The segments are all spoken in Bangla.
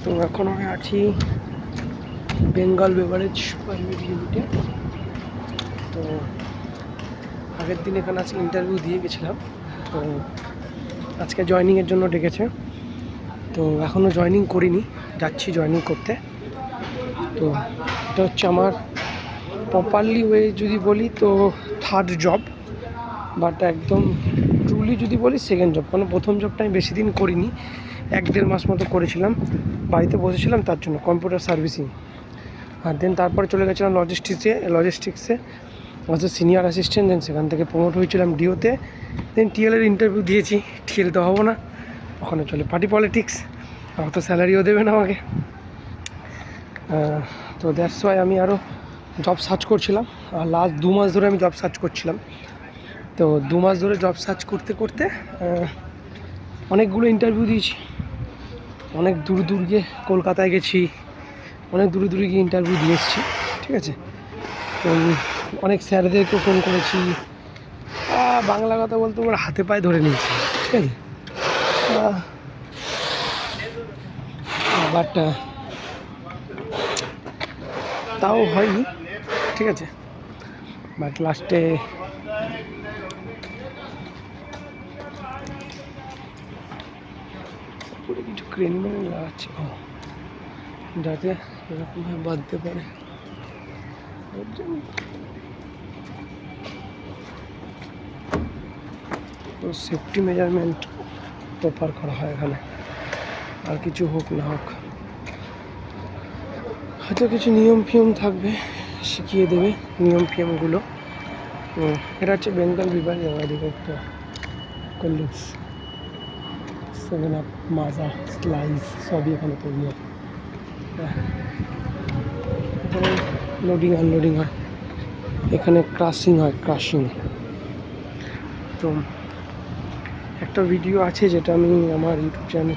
তো এখন আমি আছি বেঙ্গল বেভারেজ প্রাইভেট লিমিটেড। তো আগের দিন এখানে আজকে ইন্টারভিউ দিয়ে গেছিলাম, তো আজকে জয়েনিংয়ের জন্য ডেকেছে। তো এখনও জয়েনিং করিনি, যাচ্ছি জয়েনিং করতে। তো এটা হচ্ছে আমার প্রপারলি ওয়ে যদি বলি তো থার্ড জব, বাট একদম ট্রুলি যদি বলি সেকেন্ড জব। কারণ প্রথম জবটা আমি বেশি দিন করিনি, 1-1.5 মাস মতো করেছিলাম, বাড়িতে বসেছিলাম তার জন্য, কম্পিউটার সার্ভিসিং। আর দেন তারপরে চলে গেছিলাম লজিস্টিক্সে অ্যাজ এ সিনিয়র অ্যাসিস্ট্যান্ট। দেন সেখান থেকে প্রমোট হয়েছিলাম ডিওতে। দেন টিএলের ইন্টারভিউ দিয়েছি, টিএল তো হবো না, ওখানে চলে পার্টি পলিটিক্স, অত স্যালারিও দেবে না আমাকে। তো দ্যাটস ওয়াই আমি আরও জব সার্চ করছিলাম। আর লাস্ট 2 মাস ধরে আমি জব সার্চ করছিলাম। তো 2 মাস ধরে জব সার্চ করতে করতে অনেকগুলো ইন্টারভিউ দিয়েছি, অনেক দূর গিয়ে কলকাতায় গেছি, অনেক দূরে গিয়ে ইন্টারভিউ দিয়ে এসেছি, ঠিক আছে। তো অনেক স্যারদেরকে ফোন করেছি, বাংলা কথা বলতে ওরা হাতে পায়ে ধরে নিয়েছি, ঠিক আছে। বাট তাও হয়নি, ঠিক আছে। বাট লাস্টে কিছু ক্রেন মেনে লাগাচ্ছে যাতে এরকমভাবে বাঁধতে পারে। তো সেফটি মেজারমেন্ট প্রপার করা হয় এখানে, আর কিছু হোক না হোক, হয়তো কিছু নিয়ম ফিয়ম থাকবে, শিখিয়ে দেবে নিয়ম ফিয়মগুলো। এটা হচ্ছে বেঙ্গল বিভাগ। এদিকে একটা কলিগস 7 আপ, মাজা, স্লাইস সবই এখানে তৈরি হয়। এখানে লোডিং আনলোডিং হয়, এখানে ক্রাশিং হয়, ক্রাশিং। তো একটা ভিডিও আছে যেটা আমি আমার ইউটিউব চ্যানেলে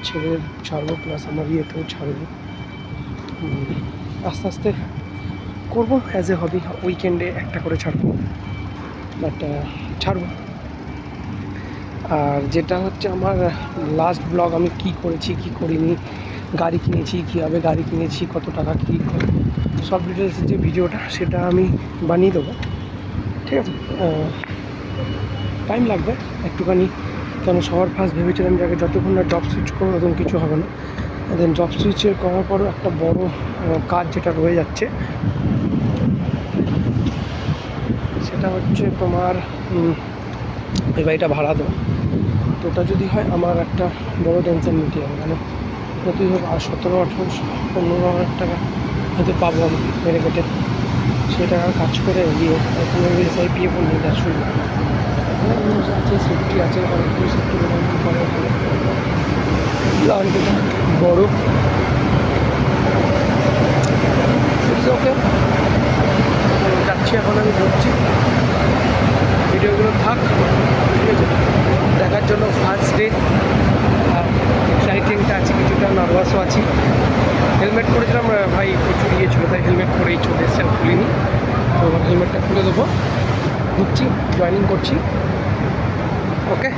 ছাড়বো, প্লাস আমার ইয়েতেও ছাড়বো। আস্তে আস্তে করবো অ্যাজ এ হবি, উইকেন্ডে একটা করে ছাড়বো, বাট ছাড়বো। আর যেটা হচ্ছে আমার লাস্ট ব্লগ, আমি কি করেছি কি করিনি, গাড়ি কিনেছি, কীভাবে গাড়ি কিনেছি, কত টাকা কী সব ডিটেলসের যে ভিডিওটা, সেটা আমি বানিয়ে দেবো, ঠিক আছে। টাইম লাগবে একটুখানি, কারণ সবার ফার্স্ট ভেবেছিলাম যে আগে যতক্ষণ না জব সুইচ করবো তখন কিছু হবে না। দেন জব সুইচের করার পরও একটা বড় কাজ যেটা রয়ে যাচ্ছে, সেটা হচ্ছে তোমার এই বাড়িটা ভাড়া দেওয়া। তো ওটা যদি হয় আমার একটা বড় টেনশন মিটে যাবে, মানে যতই হোক 17-18-15 হাজার টাকা হয়তো পাবো আমি মেরে কেটে, সেই টাকার কাজ করে দিয়ে এখানে SIPF নিয়ে যা শুরু অনেক জিনিস আছে, সেফটি আছে, অনেকগুলো সেফটি করে প্লান্টটা বড়। ওকে, যাচ্ছি এখন, আমি ঢুকছি, ভিডিওগুলো থাক, ঠিক আছে। দেখার জন্য ফার্স্ট ডে এক্সাইটিংটা আছে, কিছুটা নার্ভাসও আছি। হেলমেট পরেছিলাম, ভাই প্রচুর ইয়ে ছিল, তাই হেলমেট পরেই চলে এসেছি, আর খুলিনি। তো হেলমেটটা খুলে দেবো, ঢুকছি, জয়েনিং করছি, ওকে।